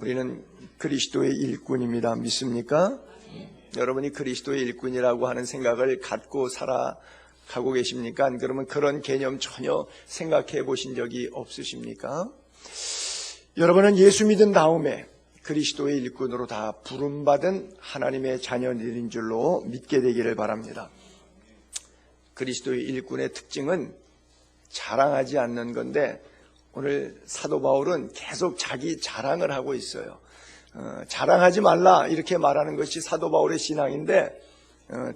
우리는 그리스도의 일꾼입니다. 믿습니까? 여러분이 그리스도의 일꾼이라고 하는 생각을 갖고 살아가고 계십니까? 안 그러면 그런 개념 전혀 생각해 보신 적이 없으십니까? 여러분은 예수 믿은 다음에 그리스도의 일꾼으로 다 부름받은 하나님의 자녀들인 줄로 믿게 되기를 바랍니다. 그리스도의 일꾼의 특징은 자랑하지 않는 건데, 오늘 사도 바울은 계속 자기 자랑을 하고 있어요. 자랑하지 말라 이렇게 말하는 것이 사도 바울의 신앙인데,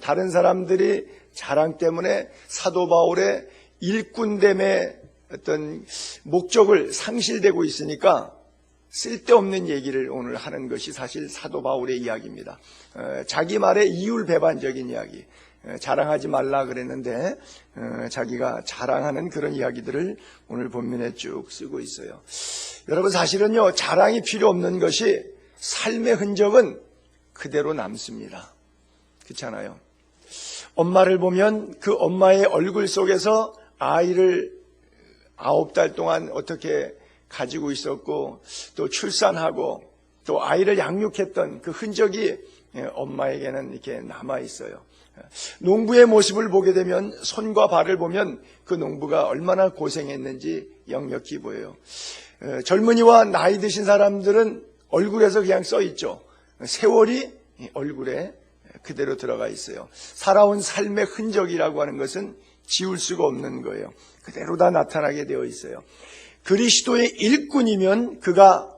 다른 사람들이 자랑 때문에 사도 바울의 일꾼됨의 어떤 목적을 상실되고 있으니까 쓸데없는 얘기를 오늘 하는 것이 사실 사도 바울의 이야기입니다. 자기 말의 이율배반적인 이야기, 자랑하지 말라 그랬는데 자기가 자랑하는 그런 이야기들을 오늘 본문에 쭉 쓰고 있어요. 여러분, 사실은요, 자랑이 필요 없는 것이 삶의 흔적은 그대로 남습니다. 그렇잖아요. 엄마를 보면 그 엄마의 얼굴 속에서 아이를 9달 동안 어떻게 가지고 있었고, 또 출산하고 또 아이를 양육했던 그 흔적이 엄마에게는 이렇게 남아 있어요. 농부의 모습을 보게 되면, 손과 발을 보면 그 농부가 얼마나 고생했는지 역력히 보여요. 젊은이와 나이 드신 사람들은 얼굴에서 그냥 써 있죠. 세월이 얼굴에 그대로 들어가 있어요. 살아온 삶의 흔적이라고 하는 것은 지울 수가 없는 거예요. 그대로 다 나타나게 되어 있어요. 그리스도의 일꾼이면 그가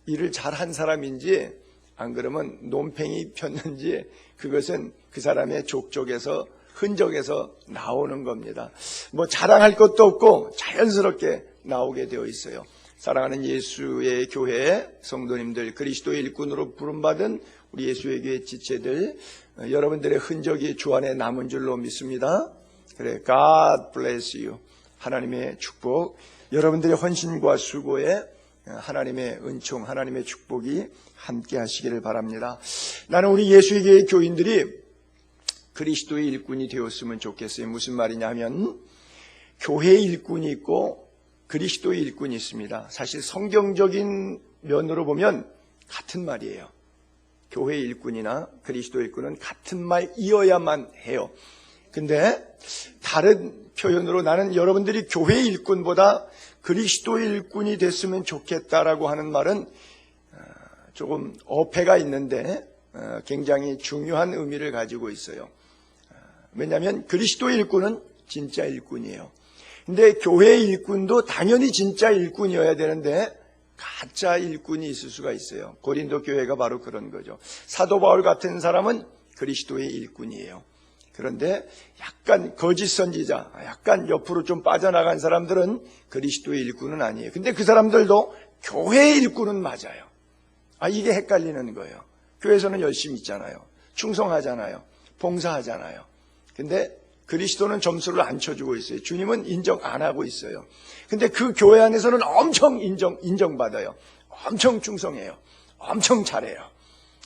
일을 잘한 사람인지, 안 그러면 논팽이 폈는지, 그것은 그 사람의 족적에서, 흔적에서 나오는 겁니다. 뭐 자랑할 것도 없고 자연스럽게 나오게 되어 있어요. 사랑하는 예수의 교회 성도님들, 그리스도의 일꾼으로 부름받은 우리 예수의 교회 지체들, 여러분들의 흔적이 주 안에 남은 줄로 믿습니다. 그래, God bless you. 하나님의 축복, 여러분들의 헌신과 수고에 하나님의 은총, 하나님의 축복이 함께 하시기를 바랍니다. 나는 우리 예수의 교회 교인들이 그리스도의 일꾼이 되었으면 좋겠어요. 무슨 말이냐 하면, 교회의 일꾼이 있고 그리스도의 일꾼이 있습니다. 사실 성경적인 면으로 보면 같은 말이에요. 교회의 일꾼이나 그리스도의 일꾼은 같은 말이어야만 해요. 근데 다른 표현으로, 나는 여러분들이 교회의 일꾼보다 그리스도의 일꾼이 됐으면 좋겠다라고 하는 말은 조금 어폐가 있는데 굉장히 중요한 의미를 가지고 있어요. 왜냐하면 그리스도의 일꾼은 진짜 일꾼이에요. 근데 교회의 일꾼도 당연히 진짜 일꾼이어야 되는데 가짜 일꾼이 있을 수가 있어요. 고린도 교회가 바로 그런 거죠. 사도 바울 같은 사람은 그리스도의 일꾼이에요. 그런데 약간 거짓 선지자, 약간 옆으로 좀 빠져나간 사람들은 그리스도의 일꾼은 아니에요. 근데 그 사람들도 교회의 일꾼은 맞아요. 이게 헷갈리는 거예요. 교회에서는 열심히 있잖아요. 충성하잖아요. 봉사하잖아요. 근데 그리스도는 점수를 안 쳐주고 있어요. 주님은 인정 안 하고 있어요. 근데 그 교회 안에서는 엄청 인정받아요. 엄청 충성해요. 엄청 잘해요.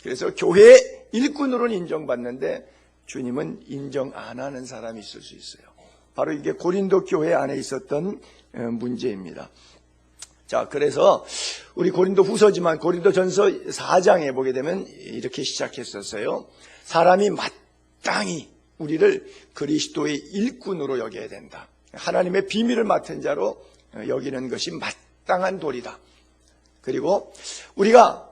그래서 교회의 일꾼으로는 인정받는데 주님은 인정 안 하는 사람이 있을 수 있어요. 바로 이게 고린도 교회 안에 있었던 문제입니다. 자, 그래서 우리 고린도 후서지만 고린도 전서 4장에 보게 되면 이렇게 시작했었어요. 사람이 마땅히 우리를 그리스도의 일꾼으로 여겨야 된다. 하나님의 비밀을 맡은 자로 여기는 것이 마땅한 도리다. 그리고 우리가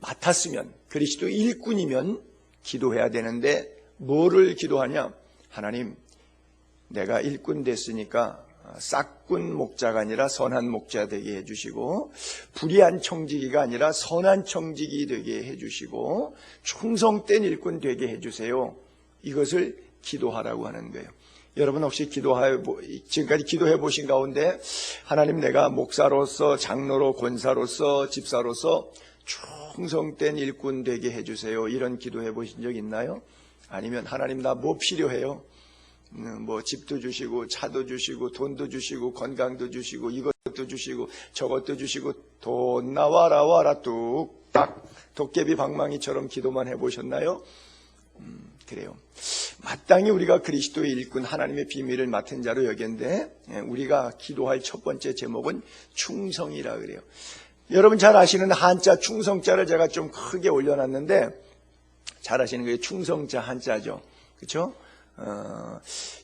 맡았으면, 그리스도의 일꾼이면 기도해야 되는데 뭐를 기도하냐? 하나님, 내가 일꾼 됐으니까 싹군 목자가 아니라 선한 목자 되게 해주시고, 불의한 청지기가 아니라 선한 청지기 되게 해주시고, 충성된 일꾼 되게 해주세요. 이것을 기도하라고 하는 거예요. 여러분 혹시 지금까지 기도해 보신 가운데, 하나님, 내가 목사로서, 장로로, 권사로서, 집사로서 충성된 일꾼 되게 해주세요, 이런 기도해 보신 적 있나요? 아니면 하나님, 나 뭐 필요해요? 뭐 집도 주시고 차도 주시고 돈도 주시고 건강도 주시고 이것도 주시고 저것도 주시고 돈 나와라 뚝딱 도깨비 방망이처럼 기도만 해보셨나요? 그래요. 마땅히 우리가 그리스도의 일꾼, 하나님의 비밀을 맡은 자로 여겼는데, 우리가 기도할 첫 번째 제목은 충성이라 그래요. 여러분 잘 아시는 한자 충성자를 제가 좀 크게 올려놨는데 잘 아시는 게 충성자 한자죠. 그렇죠?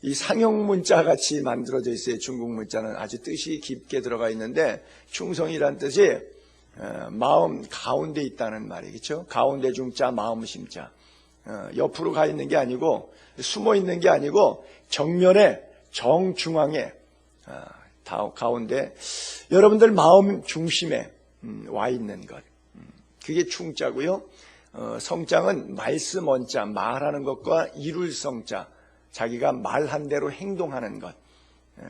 이 상형 문자 같이 만들어져 있어요. 중국 문자는 아주 뜻이 깊게 들어가 있는데 충성이란 뜻이 마음 가운데 있다는 말이겠죠. 가운데 중자 마음 심자. 옆으로 가 있는 게 아니고 숨어 있는 게 아니고 정면에 정중앙에 가운데 여러분들 마음 중심에 와 있는 것. 그게 충자고요. 성자는 말씀 원자 말하는 것과 이룰 성자 자기가 말한 대로 행동하는 것.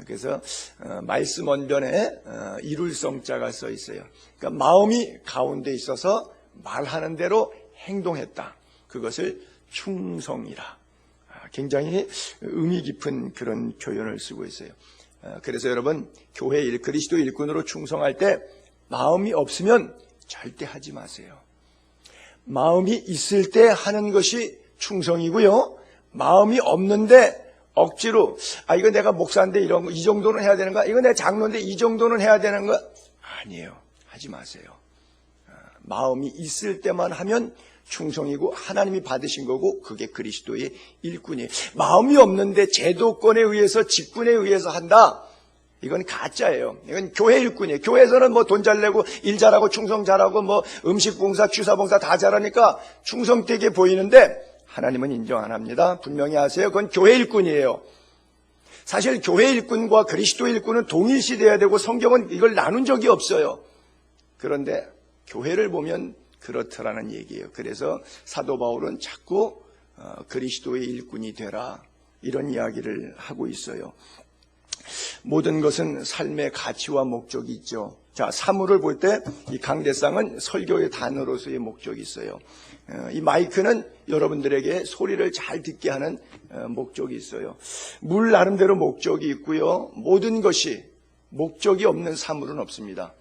그래서 말씀 원변에 이룰 성자가 써 있어요. 그러니까 마음이 가운데 있어서 말하는 대로 행동했다. 그것을 충성이라. 굉장히 의미 깊은 그런 표현을 쓰고 있어요. 그래서 여러분 교회 그리스도 일꾼으로 충성할 때 마음이 없으면 절대 하지 마세요. 마음이 있을 때 하는 것이 충성이고요. 마음이 없는데 억지로 이거 내가 목사인데 이런 거 이 정도는 해야 되는 거야. 이거 내가 장로인데 이 정도는 해야 되는 거 아니에요. 하지 마세요. 마음이 있을 때만 하면 충성이고 하나님이 받으신 거고 그게 그리스도의 일꾼이에요. 마음이 없는데 제도권에 의해서 직분에 의해서 한다. 이건 가짜예요. 이건 교회 일꾼이에요. 교회에서는 뭐 돈 잘 내고 일 잘하고 충성 잘하고 뭐 음식 봉사, 취사 봉사 다 잘하니까 충성되게 보이는데 하나님은 인정 안 합니다. 분명히 아세요. 그건 교회 일꾼이에요. 사실 교회 일꾼과 그리스도 일꾼은 동일시돼야 되고 성경은 이걸 나눈 적이 없어요. 그런데 교회를 보면 그렇더라는 얘기예요. 그래서 사도 바울은 자꾸 그리스도의 일꾼이 되라 이런 이야기를 하고 있어요. 모든 것은 삶의 가치와 목적이 있죠. 자, 사물을 볼 때 이 강대상은 설교의 단어로서의 목적이 있어요. 이 마이크는 여러분들에게 소리를 잘 듣게 하는 목적이 있어요. 물 나름대로 목적이 있고요. 모든 것이 목적이 없는 사물은 없습니다.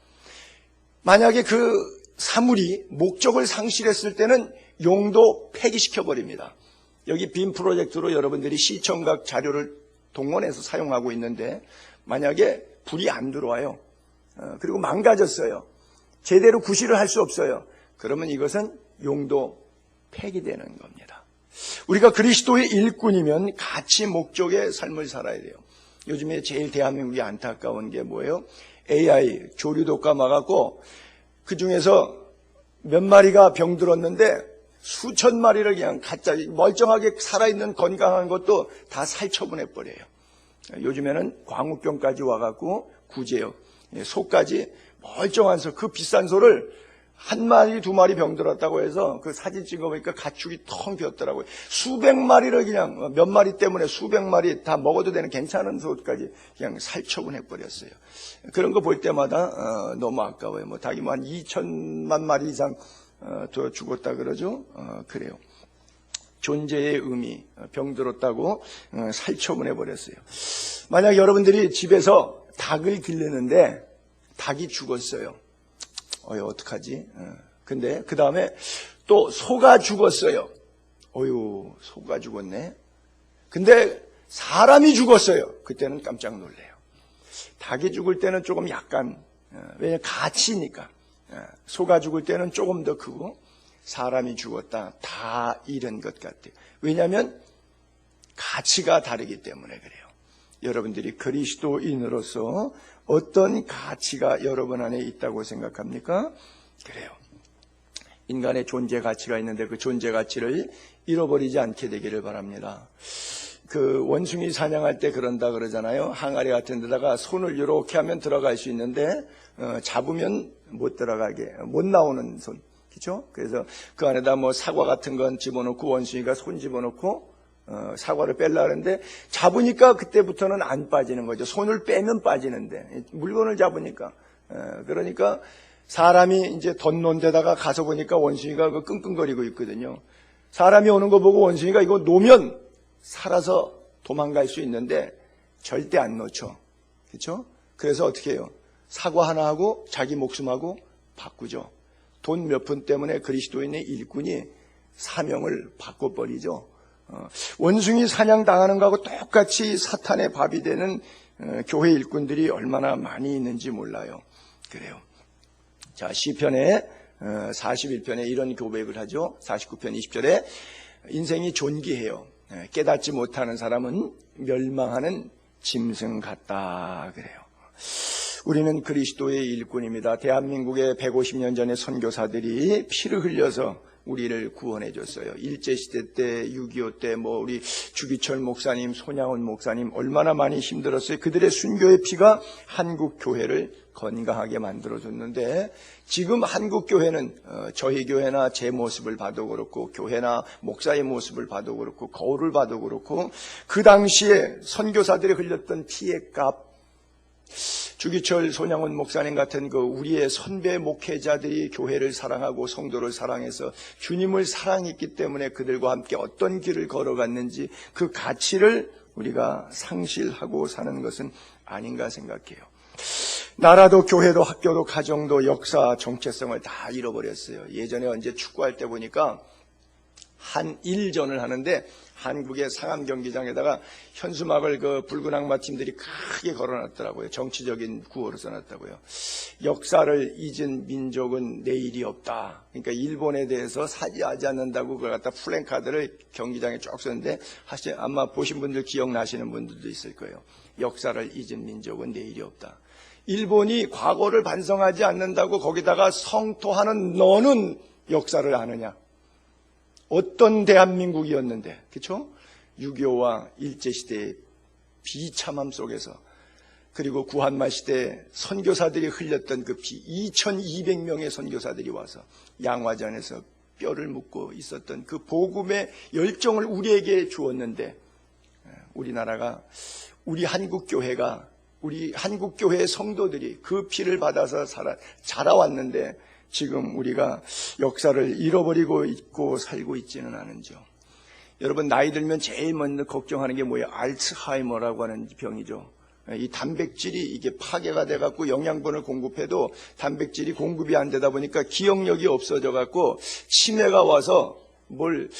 만약에 그 사물이 목적을 상실했을 때는 용도 폐기시켜버립니다. 여기 빔 프로젝트로 여러분들이 시청각 자료를 동원해서 사용하고 있는데 만약에 불이 안 들어와요. 그리고 망가졌어요. 제대로 구실을 할 수 없어요. 그러면 이것은 용도 폐기되는 겁니다. 우리가 그리스도의 일꾼이면 가치 목적의 삶을 살아야 돼요. 요즘에 제일 대한민국이 안타까운 게 뭐예요? AI 조류독감 와갖고 그 중에서 몇 마리가 병들었는데 수천 마리를 그냥 가짜 멀쩡하게 살아있는 건강한 것도 다 살처분해버려요. 요즘에는 광우병까지 와갖고 구제요. 소까지 멀쩡한 소, 그 비싼 소를 한 마리 두 마리 병들었다고 해서 그 사진 찍어보니까 가축이 텅 비었더라고요. 수백 마리를 그냥 몇 마리 때문에 수백 마리 다 먹어도 되는 괜찮은 소까지 그냥 살처분해버렸어요. 그런 거 볼 때마다 너무 아까워요. 뭐 닭이 뭐 한 2천만 마리 이상 더 죽었다 그러죠. 그래요. 존재의 의미, 병들었다고 살처분해버렸어요. 만약 여러분들이 집에서 닭을 기르는데 닭이 죽었어요. 어떡하지? 근데 그 다음에 또 소가 죽었어요. 소가 죽었네. 근데 사람이 죽었어요. 그때는 깜짝 놀래요. 닭이 죽을 때는 조금 약간, 왜냐면 가치니까. 소가 죽을 때는 조금 더 크고 사람이 죽었다. 다 잃은 것 같아요. 왜냐하면 가치가 다르기 때문에 그래요. 여러분들이 그리스도인으로서 어떤 가치가 여러분 안에 있다고 생각합니까? 그래요. 인간의 존재 가치가 있는데 그 존재 가치를 잃어버리지 않게 되기를 바랍니다. 그 원숭이 사냥할 때 그런다 그러잖아요. 항아리 같은 데다가 손을 이렇게 하면 들어갈 수 있는데 잡으면 못 들어가게, 못 나오는 손. 그렇죠? 그래서 그 안에다 뭐 사과 같은 건 집어넣고 원숭이가 손 집어넣고 사과를 뺄라 하는데 잡으니까 그때부터는 안 빠지는 거죠. 손을 빼면 빠지는데 물건을 잡으니까. 그러니까 사람이 이제 덧놓은 데다가 가서 보니까 원숭이가 그 끙끙거리고 있거든요. 사람이 오는 거 보고 원숭이가 이거 놓으면 살아서 도망갈 수 있는데 절대 안 놓죠. 그렇죠? 그래서 어떻게 해요? 사과 하나 하고 자기 목숨하고 바꾸죠. 돈 몇 푼 때문에 그리스도인의 일꾼이 사명을 바꿔버리죠. 원숭이 사냥 당하는 거하고 똑같이 사탄의 밥이 되는 교회 일꾼들이 얼마나 많이 있는지 몰라요. 그래요. 자, 시편에 41편에 이런 고백을 하죠. 49편 20절에 인생이 존귀해요. 깨닫지 못하는 사람은 멸망하는 짐승 같다 그래요. 우리는 그리스도의 일꾼입니다. 대한민국의 150년 전의 선교사들이 피를 흘려서 우리를 구원해 줬어요. 일제시대 때, 6.25 때, 우리 주기철 목사님, 손양원 목사님 얼마나 많이 힘들었어요. 그들의 순교의 피가 한국 교회를 건강하게 만들어줬는데, 지금 한국 교회는 저희 교회나 제 모습을 봐도 그렇고, 교회나 목사의 모습을 봐도 그렇고, 거울을 봐도 그렇고, 그 당시에 선교사들이 흘렸던 피의 값, 주기철 손양원 목사님 같은 우리의 선배 목회자들이 교회를 사랑하고 성도를 사랑해서 주님을 사랑했기 때문에 그들과 함께 어떤 길을 걸어갔는지 그 가치를 우리가 상실하고 사는 것은 아닌가 생각해요. 나라도 교회도 학교도 가정도 역사 정체성을 다 잃어버렸어요. 예전에 언제 축구할 때 보니까 한일전을 하는데 한국의 상암 경기장에다가 현수막을 붉은 악마 팀들이 크게 걸어놨더라고요. 정치적인 구호로 써놨다고요. 역사를 잊은 민족은 내일이 없다. 그러니까 일본에 대해서 사죄하지 않는다고 그걸 갖다 플랜카드를 경기장에 쭉 썼는데 사실 아마 보신 분들 기억나시는 분들도 있을 거예요. 역사를 잊은 민족은 내일이 없다. 일본이 과거를 반성하지 않는다고 거기다가 성토하는 너는 역사를 아느냐? 어떤 대한민국이었는데, 그렇죠? 6.25와 일제시대의 비참함 속에서, 그리고 구한말 시대에 선교사들이 흘렸던 그 피, 2200명의 선교사들이 와서 양화전에서 뼈를 묻고 있었던 그 복음의 열정을 우리에게 주었는데, 우리나라가, 우리 한국교회가, 우리 한국교회의 성도들이 그 피를 받아서 자라왔는데, 지금 우리가 역사를 잃어버리고 있고 살고 있지는 않은죠. 여러분, 나이 들면 제일 먼저 걱정하는 게 뭐예요? 알츠하이머라고 하는 병이죠. 이 단백질이 이게 파괴가 돼갖고 영양분을 공급해도 단백질이 공급이 안 되다 보니까 기억력이 없어져갖고 치매가 와서 뭘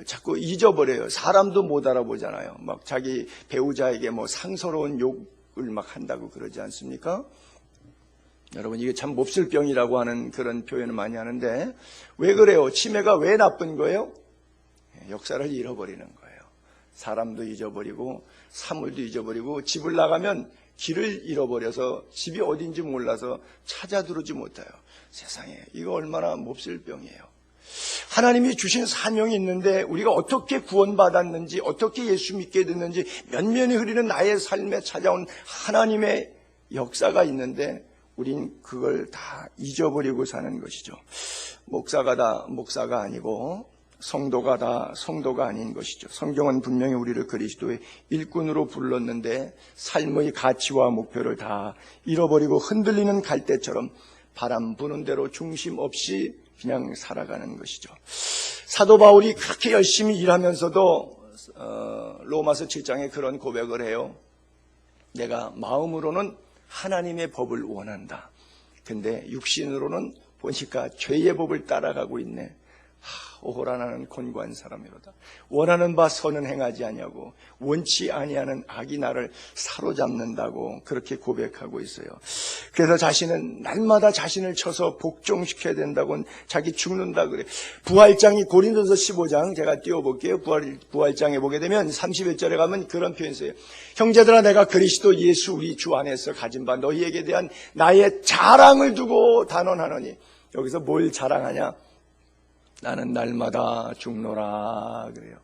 자꾸 잊어버려요. 사람도 못 알아보잖아요. 막 자기 배우자에게 상서로운 욕을 막 한다고 그러지 않습니까? 여러분, 이게 참 몹쓸 병이라고 하는 그런 표현을 많이 하는데, 왜 그래요? 치매가 왜 나쁜 거예요? 역사를 잃어버리는 거예요. 사람도 잊어버리고 사물도 잊어버리고 집을 나가면 길을 잃어버려서 집이 어딘지 몰라서 찾아 들어오지 못해요. 세상에, 이거 얼마나 몹쓸 병이에요. 하나님이 주신 사명이 있는데 우리가 어떻게 구원받았는지, 어떻게 예수 믿게 됐는지, 면면이 흐리는 나의 삶에 찾아온 하나님의 역사가 있는데 우린 그걸 다 잊어버리고 사는 것이죠. 목사가 다 목사가 아니고 성도가 다 성도가 아닌 것이죠. 성경은 분명히 우리를 그리스도의 일꾼으로 불렀는데 삶의 가치와 목표를 다 잃어버리고 흔들리는 갈대처럼 바람 부는 대로 중심 없이 그냥 살아가는 것이죠. 사도 바울이 그렇게 열심히 일하면서도 로마서 7장에 그런 고백을 해요. 내가 마음으로는 하나님의 법을 원한다. 근데 육신으로는 보니까 죄의 법을 따라가고 있네. 오호라 나는 곤고한 사람이로다. 원하는 바 선은 행하지 아니하고 원치 아니하는 악이 나를 사로잡는다고 그렇게 고백하고 있어요. 그래서 자신은 날마다 자신을 쳐서 복종시켜야 된다고, 자기 죽는다 그래. 부활장이 고린도서 15장 제가 띄워볼게요. 부활장에 보게 되면 31절에 가면 그런 표현이 있어요. 형제들아, 내가 그리스도 예수 우리 주 안에서 가진 바 너희에게 대한 나의 자랑을 두고 단언하노니. 여기서 뭘 자랑하냐? 나는 날마다 죽노라 그래요.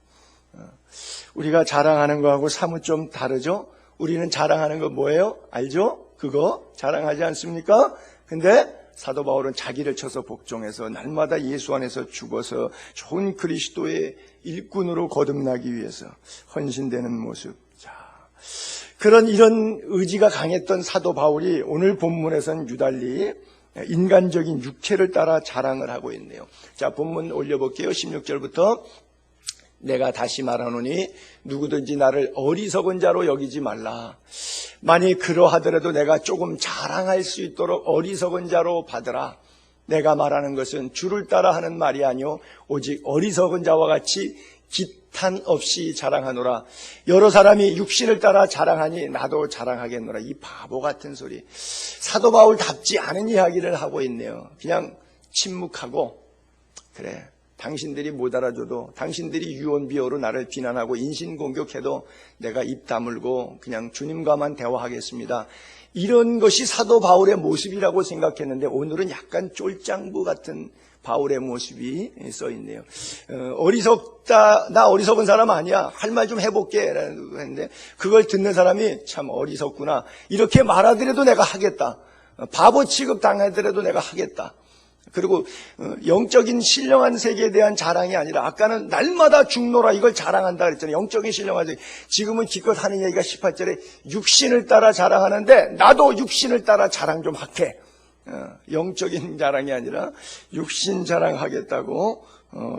우리가 자랑하는 거하고 사뭇 좀 다르죠? 우리는 자랑하는 거 뭐예요? 알죠? 그거 자랑하지 않습니까? 근데 사도 바울은 자기를 쳐서 복종해서 날마다 예수 안에서 죽어서 좋은 그리스도의 일꾼으로 거듭나기 위해서 헌신되는 모습. 자, 이런 의지가 강했던 사도 바울이 오늘 본문에서는 유달리 인간적인 육체를 따라 자랑을 하고 있네요. 자, 본문 올려볼게요. 16절부터 내가 다시 말하노니 누구든지 나를 어리석은 자로 여기지 말라. 만일 그러하더라도 내가 조금 자랑할 수 있도록 어리석은 자로 받으라. 내가 말하는 것은 주를 따라 하는 말이 아니요 오직 어리석은 자와 같이 기탄 없이 자랑하노라. 여러 사람이 육신을 따라 자랑하니 나도 자랑하겠노라. 이 바보 같은 소리. 사도 바울답지 않은 이야기를 하고 있네요. 그냥 침묵하고, 그래, 당신들이 못 알아줘도, 당신들이 유언비어로 나를 비난하고 인신공격해도 내가 입 다물고 그냥 주님과만 대화하겠습니다. 이런 것이 사도 바울의 모습이라고 생각했는데 오늘은 약간 쫄짱부 같은 바울의 모습이 써있네요. 어리석다, 나 어리석은 사람 아니야, 할 말 좀 해볼게 라고 했는데 그걸 듣는 사람이 참 어리석구나, 이렇게 말하더라도 내가 하겠다, 바보 취급 당하더라도 내가 하겠다. 그리고 영적인 신령한 세계에 대한 자랑이 아니라, 아까는 날마다 죽노라 이걸 자랑한다 그랬잖아요. 영적인 신령한 세계. 지금은 기껏 하는 얘기가 18절에 육신을 따라 자랑하는데 나도 육신을 따라 자랑 좀 할게. 영적인 자랑이 아니라 육신 자랑하겠다고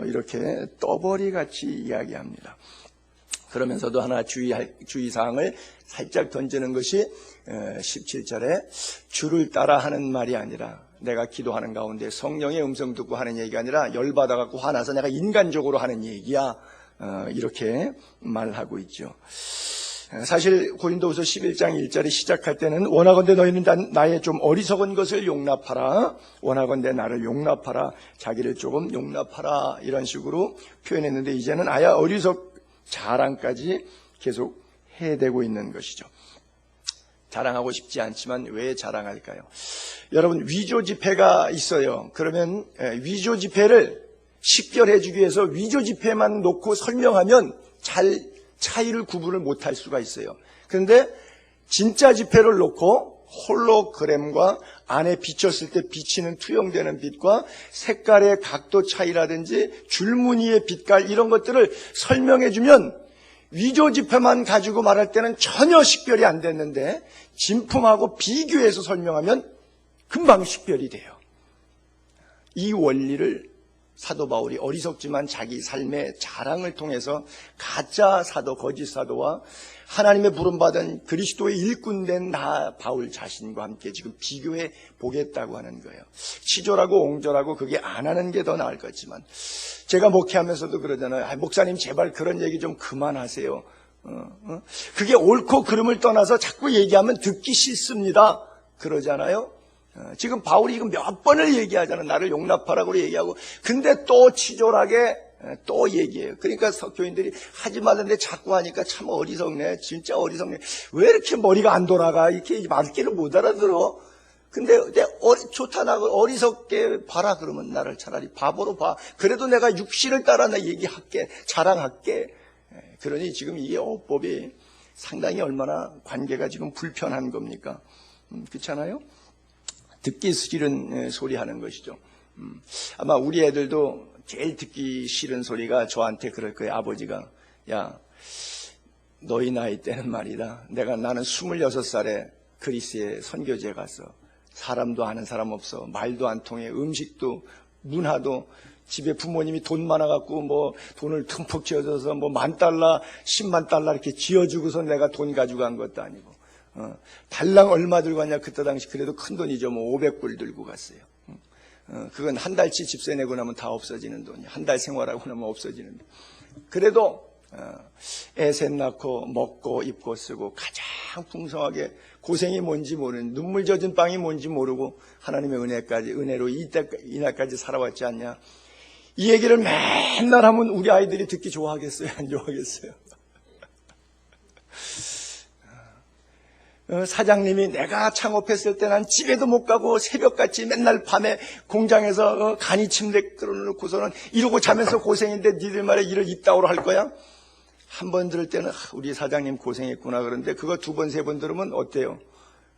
이렇게 떠벌이같이 이야기합니다. 그러면서도 하나 주의사항을 살짝 던지는 것이 17절에 주를 따라 하는 말이 아니라, 내가 기도하는 가운데 성령의 음성 듣고 하는 얘기가 아니라 열받아갖고 화나서 내가 인간적으로 하는 얘기야, 이렇게 말하고 있죠. 사실 고린도후서 11장 1절이 시작할 때는 원하건대 너희는 나의 좀 어리석은 것을 용납하라, 원하건대 나를 용납하라, 자기를 조금 용납하라, 이런 식으로 표현했는데 이제는 아예 어리석 자랑까지 계속 해대고 있는 것이죠. 자랑하고 싶지 않지만 왜 자랑할까요? 여러분, 위조 지폐가 있어요. 그러면 위조 지폐를 식별해 주기 위해서 위조 지폐만 놓고 설명하면 잘 차이를 구분을 못할 수가 있어요. 그런데 진짜 지폐를 놓고 홀로그램과 안에 비쳤을 때 비치는 투영되는 빛과 색깔의 각도 차이라든지 줄무늬의 빛깔, 이런 것들을 설명해 주면 위조 지폐만 가지고 말할 때는 전혀 식별이 안 됐는데 진품하고 비교해서 설명하면 금방 식별이 돼요. 이 원리를 사도 바울이 어리석지만 자기 삶의 자랑을 통해서 가짜 사도, 거짓 사도와 하나님의 부름받은 그리스도의 일꾼된 나 바울 자신과 함께 지금 비교해 보겠다고 하는 거예요. 치졸하고 옹졸하고 그게 안 하는 게 더 나을 것 같지만, 제가 목회하면서도 그러잖아요. 목사님 제발 그런 얘기 좀 그만하세요. 그게 옳고 그름을 떠나서 자꾸 얘기하면 듣기 싫습니다, 그러잖아요. 지금 바울이 이거 몇 번을 얘기하잖아요. 나를 용납하라고 얘기하고, 근데 또 치졸하게 또 얘기해요. 그러니까 교인들이 하지 말는데 자꾸 하니까 참 어리석네, 진짜 어리석네, 왜 이렇게 머리가 안 돌아가, 이렇게 말귀를 못 알아들어. 근데 좋다, 나 어리석게 봐라 그러면 나를 차라리 바보로 봐. 그래도 내가 육신을 따라 나 얘기할게, 자랑할게. 그러니 지금 이게 어법이 상당히 얼마나 관계가 지금 불편한 겁니까? 그렇잖아요? 듣기 싫은 소리 하는 것이죠. 아마 우리 애들도 제일 듣기 싫은 소리가 저한테 그럴 거예요. 아버지가, 야, 너희 나이 때는 말이다, 나는 26살에 그리스에 선교지에 갔어. 사람도 아는 사람 없어. 말도 안 통해. 음식도, 문화도, 집에 부모님이 돈 많아갖고 뭐 돈을 듬뿍 쥐어줘서 뭐 $10,000, $100,000 이렇게 쥐어주고서 내가 돈 가지고 간 것도 아니고, 달랑 얼마 들고 갔냐, 그때 당시 그래도 큰 돈이죠. 뭐 500불 들고 갔어요. 그건 한 달치 집세 내고 나면 다 없어지는 돈이야. 한 달 생활하고 나면 없어지는 돈. 그래도 애 셋 낳고 먹고 입고 쓰고 가장 풍성하게 고생이 뭔지 모르는, 눈물 젖은 빵이 뭔지 모르고 하나님의 은혜로 이날까지 살아왔지 않냐. 이 얘기를 맨날 하면 우리 아이들이 듣기 좋아하겠어요, 안 좋아하겠어요? 사장님이 내가 창업했을 때 난 집에도 못 가고 새벽같이 맨날 밤에 공장에서 간이 침대 끌어놓고서는 이러고 자면서 고생인데 니들 말에 일을 이따오로 할 거야? 한 번 들을 때는 우리 사장님 고생했구나 그런데, 그거 2번, 3번 들으면 어때요?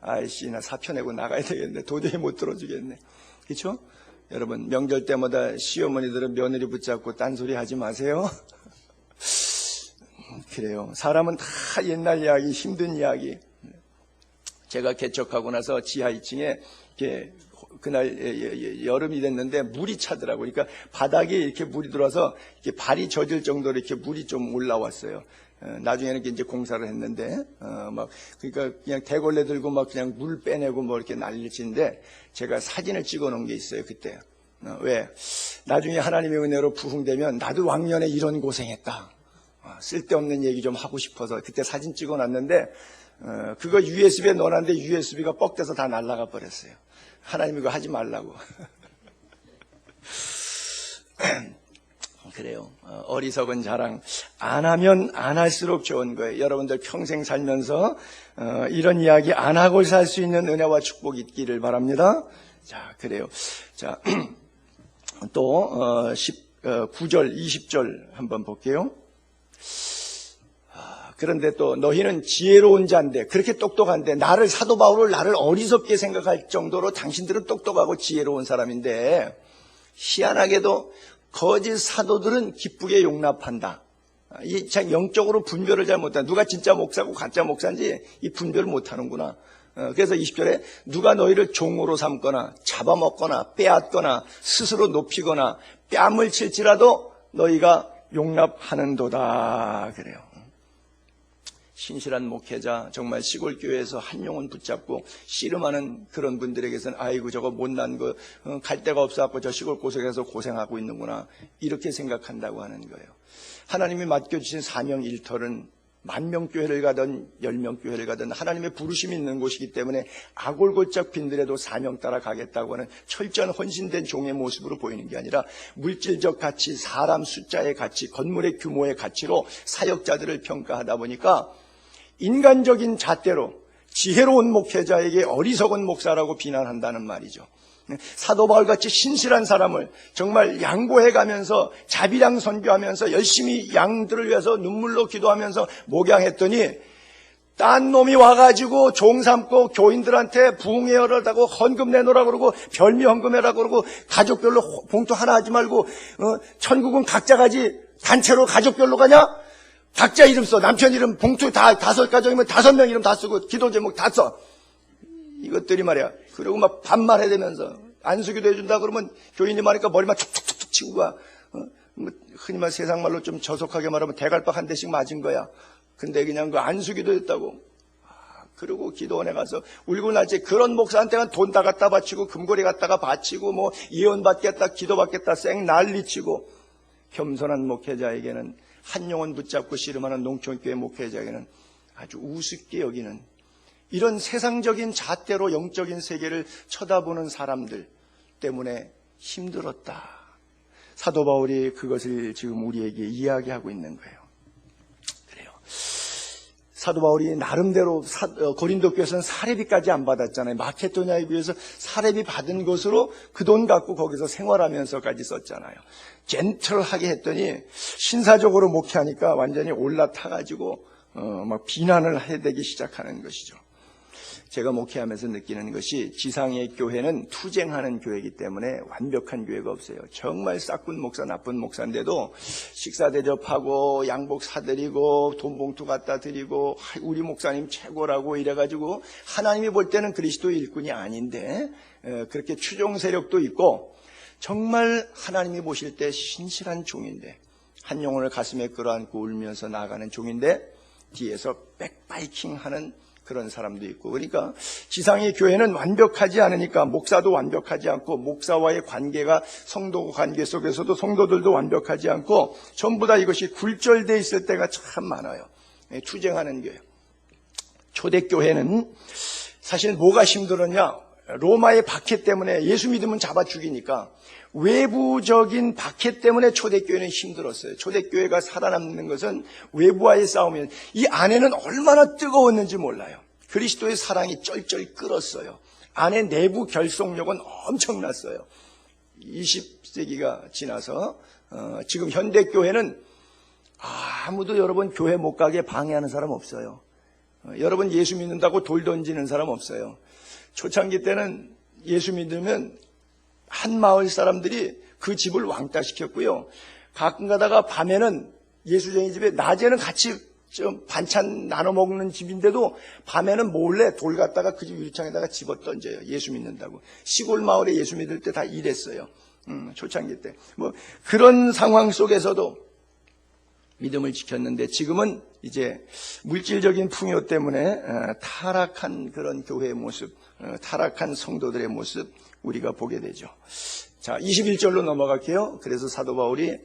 아이씨, 나 사표 내고 나가야 되겠네. 도저히 못 들어주겠네. 그렇죠? 여러분, 명절 때마다 시어머니들은 며느리 붙잡고 딴소리 하지 마세요. 그래요. 사람은 다 옛날 이야기, 힘든 이야기. 제가 개척하고 나서 지하 2층에 이렇게 그날 여름이 됐는데 물이 차더라고요. 그러니까 바닥에 이렇게 물이 들어와서 이렇게 발이 젖을 정도로 이렇게 물이 좀 올라왔어요. 나중에는 이제 공사를 했는데, 그러니까 그냥 대걸레 들고 막 그냥 물 빼내고 뭐 이렇게 난리치는데, 제가 사진을 찍어 놓은 게 있어요, 그때. 왜? 나중에 하나님의 은혜로 부흥되면 나도 왕년에 이런 고생했다. 쓸데없는 얘기 좀 하고 싶어서 그때 사진 찍어 놨는데, 그거 USB에 넣어놨는데 USB가 뻑돼서 다 날아가 버렸어요. 하나님이 그거 하지 말라고. 그래요. 어리석은 자랑 안 하면 안 할수록 좋은 거예요. 여러분들 평생 살면서 이런 이야기 안 하고 살 수 있는 은혜와 축복이 있기를 바랍니다. 자, 그래요. 자, 또 9절, 20절 한번 볼게요. 그런데 또 너희는 지혜로운 자인데, 그렇게 똑똑한데, 사도 바울을 나를 어리석게 생각할 정도로 당신들은 똑똑하고 지혜로운 사람인데, 희한하게도 거짓 사도들은 기쁘게 용납한다. 이 참 영적으로 분별을 잘 못한다. 누가 진짜 목사고 가짜 목사인지 이 분별을 못하는구나. 그래서 20절에 누가 너희를 종으로 삼거나 잡아먹거나 빼앗거나 스스로 높이거나 뺨을 칠지라도 너희가 용납하는도다. 그래요. 신실한 목회자, 정말 시골 교회에서 한 영혼 붙잡고 씨름하는 그런 분들에게서는 아이고 저거 못난 거 갈 데가 없어갖고 저 시골 고속에서 고생하고 있는구나, 이렇게 생각한다고 하는 거예요. 하나님이 맡겨주신 사명 일터는 10,000명 교회를 가든 10명 교회를 가든 하나님의 부르심이 있는 곳이기 때문에 아골골짝 빈들에도 사명 따라 가겠다고 하는 철저한 헌신된 종의 모습으로 보이는 게 아니라 물질적 가치, 사람 숫자의 가치, 건물의 규모의 가치로 사역자들을 평가하다 보니까 인간적인 잣대로 지혜로운 목회자에게 어리석은 목사라고 비난한다는 말이죠. 사도 바울같이 신실한 사람을 정말 양보해가면서 자비랑 선교하면서 열심히 양들을 위해서 눈물로 기도하면서 목양했더니 딴 놈이 와가지고 종 삼고 교인들한테 부흥회하라고 헌금 내놓으라고 그러고 별미 헌금해라고 그러고 가족별로 봉투 하나 하지 말고 천국은 각자 가지 단체로 가족별로 가냐? 각자 이름 써. 남편 이름 봉투 다 5가정이면 5명 이름 다 쓰고 기도 제목 다 써. 이것들이 말이야. 그리고 막 반말해 대면서 안수기도 해준다 그러면 교인이 많으니까 머리만 툭툭툭툭 치고 가. 흔히 말 세상 말로 좀 저속하게 말하면 대갈박 한 대씩 맞은 거야. 근데 그냥 그 안수기도 했다고. 그리고 기도원에 가서 울고 날지 그런 목사한테는 돈 다 갖다 바치고 금고리 갖다가 바치고 뭐 예언 받겠다 기도 받겠다 쌩 난리치고, 겸손한 목회자에게는 한 영혼 붙잡고 씨름하는 농촌교회 목회자에게는 아주 우습게 여기는 이런 세상적인 잣대로 영적인 세계를 쳐다보는 사람들 때문에 힘들었다. 사도 바울이 그것을 지금 우리에게 이야기하고 있는 거예요. 그래요. 사도 바울이 나름대로 고린도 교회에서는 사례비까지 안 받았잖아요. 마케도냐에 비해서 사례비 받은 것으로 그 돈 갖고 거기서 생활하면서까지 썼잖아요. 젠틀하게 했더니 신사적으로 목회하니까 완전히 올라타가지고 막 비난을 해대기 시작하는 것이죠. 제가 목회하면서 느끼는 것이 지상의 교회는 투쟁하는 교회이기 때문에 완벽한 교회가 없어요. 정말 싹군 목사, 나쁜 목사인데도 식사 대접하고 양복 사드리고 돈 봉투 갖다 드리고 우리 목사님 최고라고 이래가지고 하나님이 볼 때는 그리스도 일꾼이 아닌데 그렇게 추종 세력도 있고 정말 하나님이 보실 때 신실한 종인데 한 영혼을 가슴에 끌어안고 울면서 나아가는 종인데 뒤에서 백바이킹하는 그런 사람도 있고, 그러니까 지상의 교회는 완벽하지 않으니까 목사도 완벽하지 않고 목사와의 관계가 성도 관계 속에서도 성도들도 완벽하지 않고 전부 다 이것이 굴절되어 있을 때가 참 많아요. 투쟁하는 교회. 초대교회는 사실 뭐가 힘들었냐? 로마의 박해 때문에 예수 믿으면 잡아 죽이니까 외부적인 박해 때문에 초대교회는 힘들었어요. 초대교회가 살아남는 것은 외부와의 싸움이에요. 이 안에는 얼마나 뜨거웠는지 몰라요. 그리스도의 사랑이 쩔쩔 끓었어요. 안에 내부 결속력은 엄청났어요. 20세기가 지나서 지금 현대교회는 아무도 여러분 교회 못 가게 방해하는 사람 없어요. 여러분 예수 믿는다고 돌 던지는 사람 없어요. 초창기 때는 예수 믿으면 한 마을 사람들이 그 집을 왕따시켰고요. 가끔 가다가 밤에는 예수쟁이 집에 낮에는 같이 좀 반찬 나눠 먹는 집인데도 밤에는 몰래 돌 갖다가 그 집 유리창에다가 집어 던져요. 예수 믿는다고. 시골 마을에 예수 믿을 때 다 이랬어요. 초창기 때. 뭐 그런 상황 속에서도 믿음을 지켰는데 지금은 이제 물질적인 풍요 때문에 타락한 그런 교회의 모습, 타락한 성도들의 모습 우리가 보게 되죠. 자, 21절로 넘어갈게요. 그래서 사도 바울이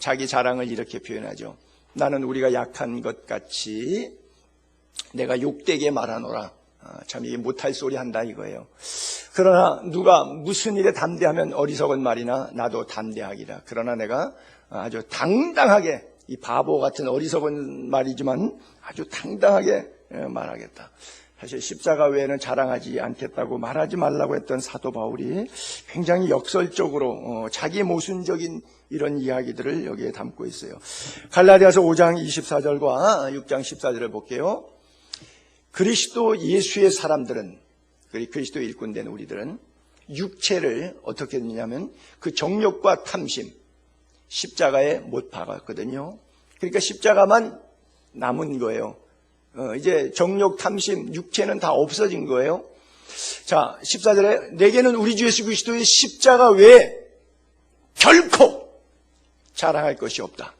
자기 자랑을 이렇게 표현하죠. 나는 우리가 약한 것 같이 내가 욕되게 말하노라. 참 이게 못할 소리 한다 이거예요. 그러나 누가 무슨 일에 담대하면 어리석은 말이나 나도 담대하기라. 그러나 내가 아주 당당하게 이 바보 같은 어리석은 말이지만 아주 당당하게 말하겠다. 사실 십자가 외에는 자랑하지 않겠다고 말하지 말라고 했던 사도 바울이 굉장히 역설적으로 자기 모순적인 이런 이야기들을 여기에 담고 있어요. 갈라디아서 5장 24절과 6장 14절을 볼게요. 그리스도 예수의 사람들은, 그리스도 일꾼된 우리들은 육체를 어떻게 했냐면 그 정욕과 탐심, 십자가에 못 박았거든요. 그러니까 십자가만 남은 거예요. 이제 정욕, 탐심, 육체는 다 없어진 거예요. 자, 14절에 내게는 우리 주 예수 그리스도의 십자가 외에 결코 자랑할 것이 없다.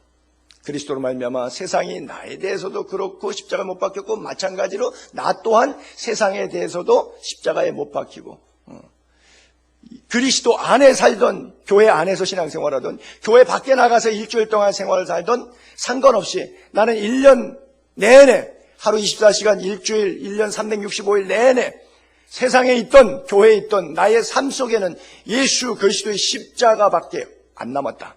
그리스도로 말미암아 세상이 나에 대해서도 그렇고 십자가에 못 박혔고 마찬가지로 나 또한 세상에 대해서도 십자가에 못 박히고 그리스도 안에 살던 교회 안에서 신앙생활하던 교회 밖에 나가서 일주일 동안 생활을 살던 상관없이 나는 1년 내내 하루 24시간 일주일 1년 365일 내내 세상에 있던 교회에 있던 나의 삶 속에는 예수 그리스도의 십자가밖에 안 남았다.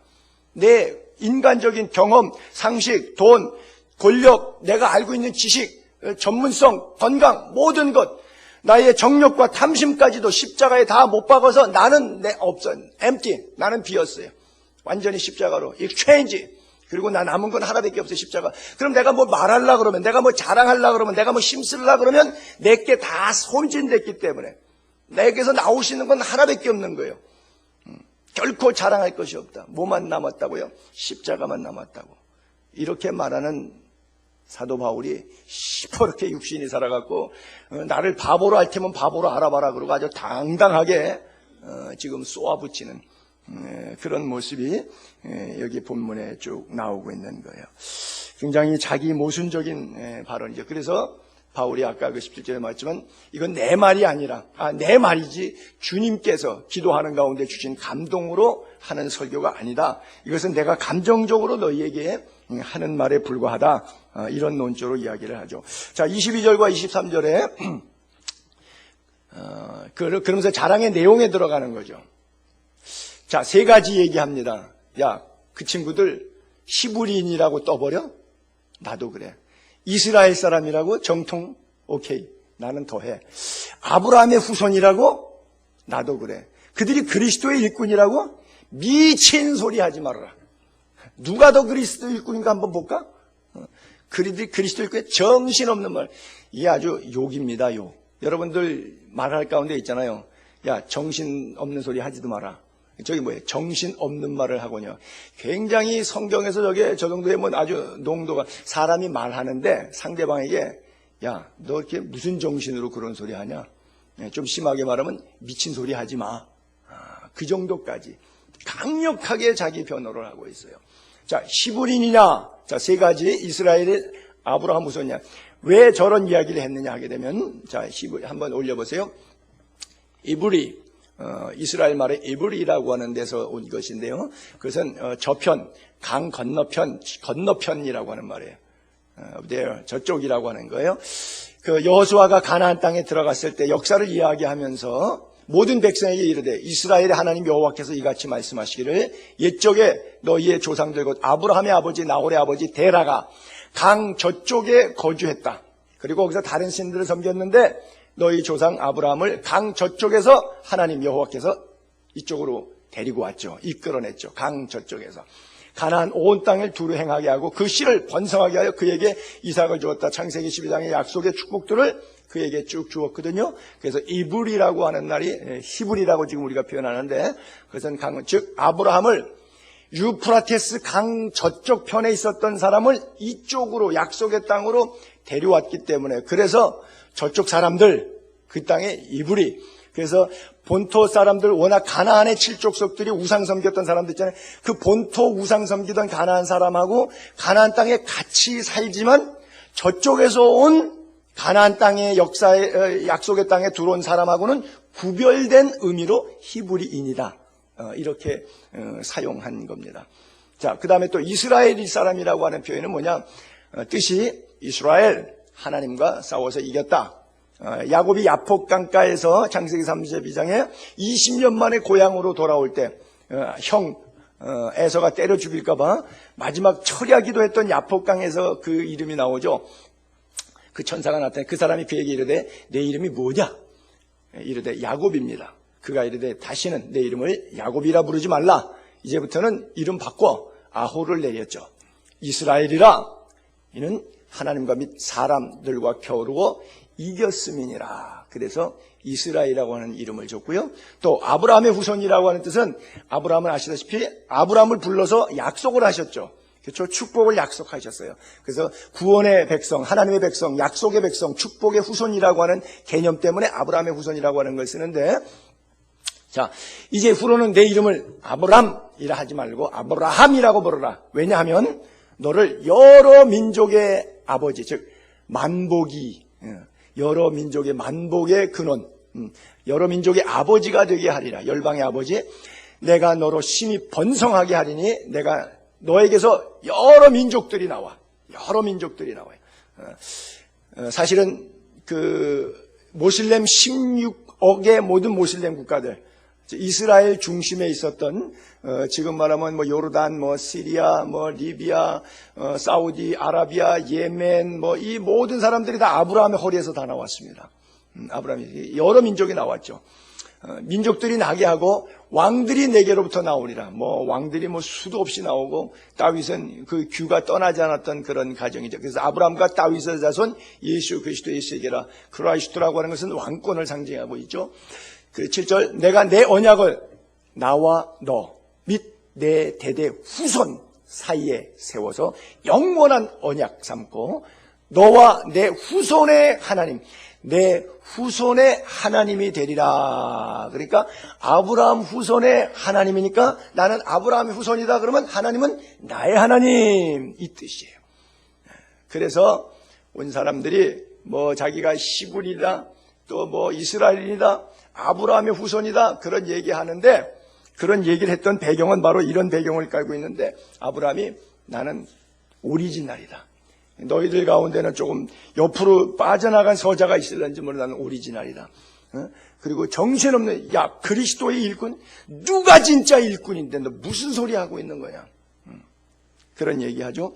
내 인간적인 경험, 상식, 돈, 권력, 내가 알고 있는 지식, 전문성, 건강, 모든 것, 나의 정욕과 탐심까지도 십자가에 다 못 박아서 나는 empty, 나는 비었어요. 완전히 십자가로, exchange. 그리고 나 남은 건 하나밖에 없어요, 십자가. 그럼 내가 뭐 말하려고 그러면, 내가 뭐 자랑하려고 그러면, 내가 뭐 힘쓰려고 그러면 내게 다 손진됐기 때문에 내게서 나올 수 있는 건 하나밖에 없는 거예요. 결코 자랑할 것이 없다. 뭐만 남았다고요? 십자가만 남았다고. 이렇게 말하는 사도 바울이 시퍼렇게 육신이 살아갖고 나를 바보로 할 테면 바보로 알아봐라 그러고 아주 당당하게 지금 쏘아붙이는 그런 모습이 여기 본문에 쭉 나오고 있는 거예요. 굉장히 자기 모순적인 발언이죠. 그래서 바울이 아까 그 17절에 말했지만 이건 내 말이 아니라 내 말이지 주님께서 기도하는 가운데 주신 감동으로 하는 설교가 아니다. 이것은 내가 감정적으로 너희에게 하는 말에 불과하다. 이런 논조로 이야기를 하죠. 자, 22절과 23절에 그러면서 자랑의 내용에 들어가는 거죠. 자, 세 가지 얘기합니다. 야, 그 친구들 히브리인이라고 떠버려? 나도 그래. 이스라엘 사람이라고? 정통? 오케이. 나는 더해. 아브라함의 후손이라고? 나도 그래. 그들이 그리스도의 일꾼이라고? 미친 소리 하지 말아라. 누가 더 그리스도 일꾼인가 한번 볼까? 그들이 그리스도 일꾼의 정신없는 말. 이게 아주 욕입니다, 욕. 여러분들 말할 가운데 있잖아요. 야, 정신없는 소리 하지도 마라. 저기 뭐예요? 정신없는 말을 하거든요. 굉장히 성경에서 저 정도의 뭐 아주 농도가 사람이 말하는데 상대방에게 야, 너 이렇게 무슨 정신으로 그런 소리 하냐? 좀 심하게 말하면 미친 소리 하지 마. 그 정도까지 강력하게 자기 변호를 하고 있어요. 자, 히브리인이냐? 자, 세 가지 이스라엘의 아브라함 후손이냐? 왜 저런 이야기를 했느냐 하게 되면 자, 히브리 한번 올려보세요. 이브리 이스라엘 말의 이브리라고 하는 데서 온 것인데요. 그것은 저편, 강 건너편이라고 하는 말이에요. 저쪽이라고 하는 거예요. 그 여호수아가 가나안 땅에 들어갔을 때 역사를 이야기하면서 모든 백성에게 이르되 이스라엘의 하나님 여호와께서 이같이 말씀하시기를 옛적에 너희의 조상들 곧 아브라함의 아버지 나홀의 아버지 데라가 강 저쪽에 거주했다. 그리고 거기서 다른 신들을 섬겼는데 너희 조상 아브라함을 강 저쪽에서 하나님 여호와께서 이쪽으로 데리고 왔죠. 이끌어냈죠. 강 저쪽에서. 가나안 온 땅을 두루 행하게 하고 그 씨를 번성하게 하여 그에게 이삭을 주었다. 창세기 12장의 약속의 축복들을 그에게 쭉 주었거든요. 그래서 이브리라고 하는 날이 히브리라고 지금 우리가 표현하는데 그것은 즉 아브라함을 유프라테스 강 저쪽 편에 있었던 사람을 이쪽으로 약속의 땅으로 데려왔기 때문에, 그래서 저쪽 사람들 그 땅에 이불이, 그래서 본토 사람들, 워낙 가나안의 7족속들이 우상 섬겼던 사람들 있잖아요. 그 본토 우상 섬기던 가나안 사람하고 가나안 땅에 같이 살지만 저쪽에서 온 가나안 땅의 역사의 약속의 땅에 들어온 사람하고는 구별된 의미로 히브리인이다, 이렇게 사용한 겁니다. 자, 그 다음에 또 이스라엘 사람이라고 하는 표현은 뭐냐, 뜻이 이스라엘, 하나님과 싸워서 이겼다. 야곱이 야복강가에서 창세기 32장에 20년 만에 고향으로 돌아올 때 형 에서가 때려 죽일까 봐 마지막 철야기도 했던 야복강에서 그 이름이 나오죠. 그 천사가 나타나 그 사람이 그에게 이르되 내 이름이 뭐냐? 이르되 야곱입니다. 그가 이르되 다시는 내 이름을 야곱이라 부르지 말라. 이제부터는 이름 바꿔 아호를 내렸죠. 이스라엘이라, 이는 하나님과 및 사람들과 겨루어 이겼음이니라. 그래서 이스라엘이라고 하는 이름을 줬고요. 또 아브라함의 후손이라고 하는 뜻은, 아브라함은 아시다시피 아브라함을 불러서 약속을 하셨죠. 그렇죠? 축복을 약속하셨어요. 그래서 구원의 백성, 하나님의 백성, 약속의 백성, 축복의 후손이라고 하는 개념 때문에 아브라함의 후손이라고 하는 걸 쓰는데, 자, 이제 후로는 내 이름을 아브람이라 하지 말고 아브라함이라고 부르라. 왜냐하면 너를 여러 민족의 아버지, 즉 만복이, 여러 민족의 만복의 근원, 여러 민족의 아버지가 되게 하리라. 열방의 아버지, 내가 너로 심히 번성하게 하리니 내가 너에게서 여러 민족들이 나와. 여러 민족들이 나와요. 사실은 그 모슬렘 16억의 모든 모슬렘 국가들, 이스라엘 중심에 있었던 지금 말하면 뭐 요르단, 뭐 시리아, 뭐 리비아, 사우디 아라비아, 예멘, 뭐 이 모든 사람들이 다 아브라함의 허리에서 다 나왔습니다. 아브라함이 여러 민족이 나왔죠. 민족들이 나게 하고 왕들이 내게로부터 나오리라. 뭐 왕들이 뭐 수도 없이 나오고, 다윗은 그 규가 떠나지 않았던 그런 가정이죠. 그래서 아브라함과 다윗의 자손 예수 그리스도의 세계라. 크라이스트라고 하는 것은 왕권을 상징하고 있죠. 그 7절, 내가 내 언약을 나와 너 및 내 대대 후손 사이에 세워서 영원한 언약 삼고 너와 내 후손의 하나님, 내 후손의 하나님이 되리라. 그러니까 아브라함 후손의 하나님이니까 나는 아브라함의 후손이다. 그러면 하나님은 나의 하나님, 이 뜻이에요. 그래서 온 사람들이 뭐 자기가 히브리다, 또 뭐 이스라엘이다, 아브라함의 후손이다, 그런 얘기하는데, 그런 얘기를 했던 배경은 바로 이런 배경을 깔고 있는데, 아브라함이 나는 오리지널이다. 너희들 가운데는 조금 옆으로 빠져나간 서자가 있을런지 몰라, 나는 오리지널이다. 그리고 정신없는, 야, 그리스도의 일꾼? 누가 진짜 일꾼인데 너 무슨 소리 하고 있는 거냐? 그런 얘기하죠.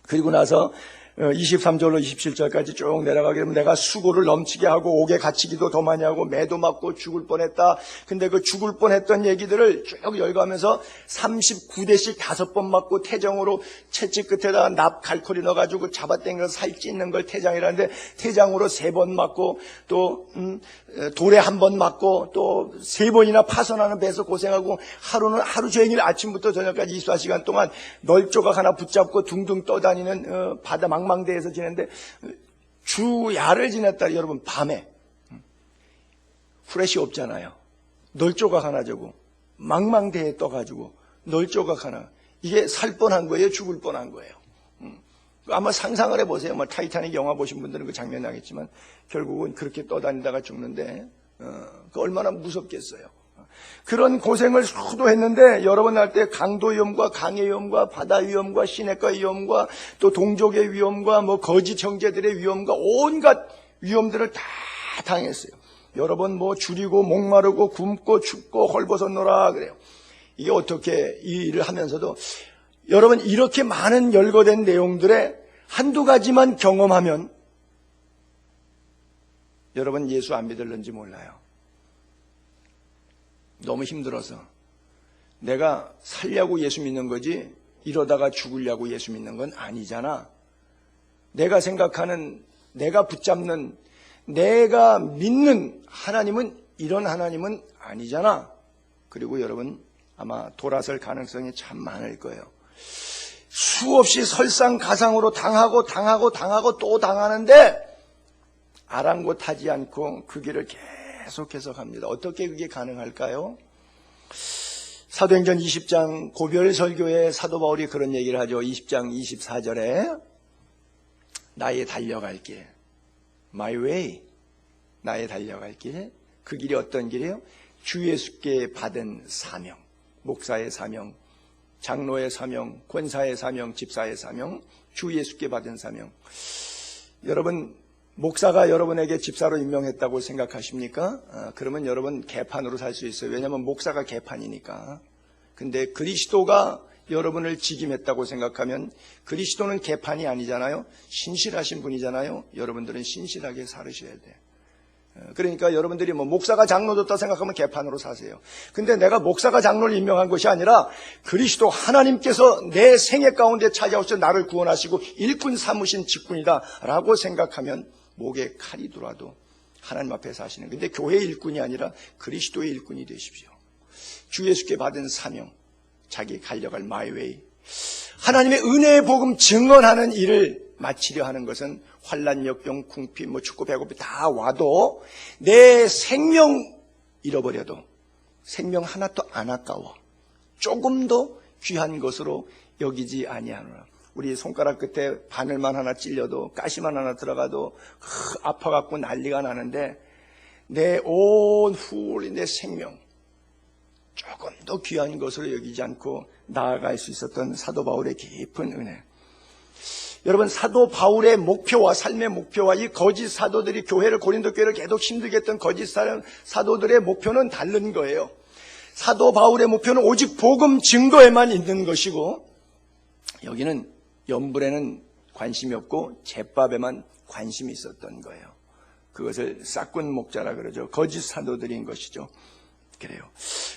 그리고 나서 23절로 27절까지 쭉 내려가게 되면 내가 수고를 넘치게 하고 옥에 갇히기도 더 많이 하고 매도 맞고 죽을 뻔했다. 근데 그 죽을 뻔했던 얘기들을 쭉 열거하면서 39대씩 5번 맞고 태장으로 채찍 끝에다가 납 갈코리 넣어가지고 잡아당겨서 살 찢는 걸 태장이라는데, 태장으로 3번 맞고 또 돌에 1번 맞고 또 3번이나 파손하는 배에서 고생하고, 하루는 하루 종일 아침부터 저녁까지 24시간 동안 널조각 하나 붙잡고 둥둥 떠다니는 바다 망망대해서 지냈는데, 주야를 지냈다. 여러분, 밤에 후레쉬 없잖아요. 널조각 하나 저고 망망대해 떠가지고 널조각 하나, 이게 살 뻔한 거예요, 죽을 뻔한 거예요. 아마 상상을 해보세요. 뭐 타이타닉 영화 보신 분들은 그 장면 나겠지만 결국은 그렇게 떠다니다가 죽는데 그 얼마나 무섭겠어요. 그런 고생을 수도 했는데, 여러 번 할 때 강도 위험과 강의 위험과 바다 위험과 시냇가 위험과 또 동족의 위험과 뭐 거짓 형제들의 위험과 온갖 위험들을 다 당했어요. 여러 번 뭐 줄이고 목마르고 굶고 춥고 헐벗었노라 그래요. 이게 어떻게 이 일을 하면서도 여러분, 이렇게 많은 열거된 내용들의 한두 가지만 경험하면 여러분 예수 안 믿을는지 몰라요. 너무 힘들어서. 내가 살려고 예수 믿는 거지 이러다가 죽으려고 예수 믿는 건 아니잖아. 내가 생각하는, 내가 붙잡는, 내가 믿는 하나님은 이런 하나님은 아니잖아. 그리고 여러분, 아마 돌아설 가능성이 참 많을 거예요. 수없이 설상가상으로 당하고 또 당하는데 아랑곳하지 않고 그 길을 계속해서 갑니다. 어떻게 그게 가능할까요? 사도행전 20장 고별설교에 사도 바울이 그런 얘기를 하죠. 20장 24절에 나의 달려갈 길, my way, 나의 달려갈 길, 그 길이 어떤 길이에요? 주 예수께 받은 사명, 목사의 사명, 장로의 사명, 권사의 사명, 집사의 사명, 주 예수께 받은 사명. 여러분, 목사가 여러분에게 집사로 임명했다고 생각하십니까? 그러면 여러분 개판으로 살 수 있어요. 왜냐하면 목사가 개판이니까. 근데 그리스도가 여러분을 직임했다고 생각하면 그리스도는 개판이 아니잖아요. 신실하신 분이잖아요. 여러분들은 신실하게 살으셔야 돼요. 그러니까 여러분들이 목사가 장로 줬다 생각하면 개판으로 사세요. 근데 내가 목사가 장로를 임명한 것이 아니라 그리스도 하나님께서 내 생애 가운데 찾아오셔서 나를 구원하시고 일꾼 삼으신 직분이다 라고 생각하면 목에 칼이 들어와도 하나님 앞에 사시는. 근데 교회 일꾼이 아니라 그리스도의 일꾼이 되십시오. 주 예수께 받은 사명, 자기 달려갈 my way, 하나님의 은혜의 복음 증언하는 일을 마치려 하는 것은 환난, 역경, 궁핍, 춥고 배고픔 다 와도 내 생명 잃어버려도 생명 하나도 안 아까워. 조금도 귀한 것으로 여기지 아니하노라. 우리 손가락 끝에 바늘만 하나 찔려도 가시만 하나 들어가도 아파갖고 난리가 나는데 내 온 후울이 내 생명 조금도 귀한 것으로 여기지 않고 나아갈 수 있었던 사도 바울의 깊은 은혜. 여러분, 사도 바울의 목표와 삶의 목표와 이 거짓 사도들이 교회를, 고린도 교회를 계속 힘들게 했던 거짓 사도들의 목표는 다른 거예요. 사도 바울의 목표는 오직 복음 증거에만 있는 것이고, 여기는 염불에는 관심이 없고 잿밥에만 관심이 있었던 거예요. 그것을 싹군 목자라 그러죠. 거짓 사도들인 것이죠. 그래요.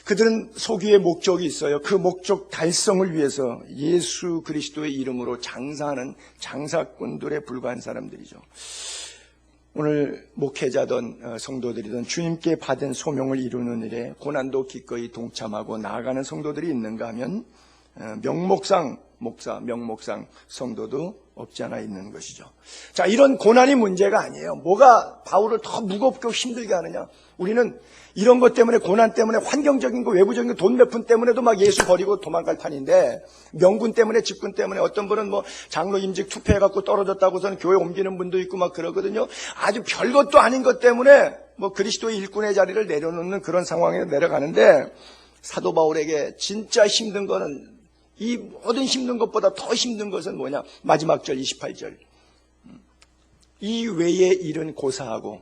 그들은 소유의 목적이 있어요. 그 목적 달성을 위해서 예수 그리스도의 이름으로 장사하는 장사꾼들에 불과한 사람들이죠. 오늘 목회자든 성도들이든 주님께 받은 소명을 이루는 일에 고난도 기꺼이 동참하고 나아가는 성도들이 있는가 하면 명목상 목사, 명목상 성도도 없지 않아 있는 것이죠. 자, 이런 고난이 문제가 아니에요. 뭐가 바울을 더 무겁고 힘들게 하느냐? 우리는 이런 것 때문에, 고난 때문에, 환경적인 거, 외부적인 거, 돈 몇 푼 때문에도 막 예수 버리고 도망갈 판인데, 명분 때문에, 직분 때문에, 어떤 분은 장로 임직 투표해갖고 떨어졌다고서는 교회 옮기는 분도 있고 막 그러거든요. 아주 별것도 아닌 것 때문에 그리스도의 일꾼의 자리를 내려놓는 그런 상황에 내려가는데, 사도 바울에게 진짜 힘든 거는, 이 모든 힘든 것보다 더 힘든 것은 뭐냐? 마지막 절 28절. 이 외의 일은 고사하고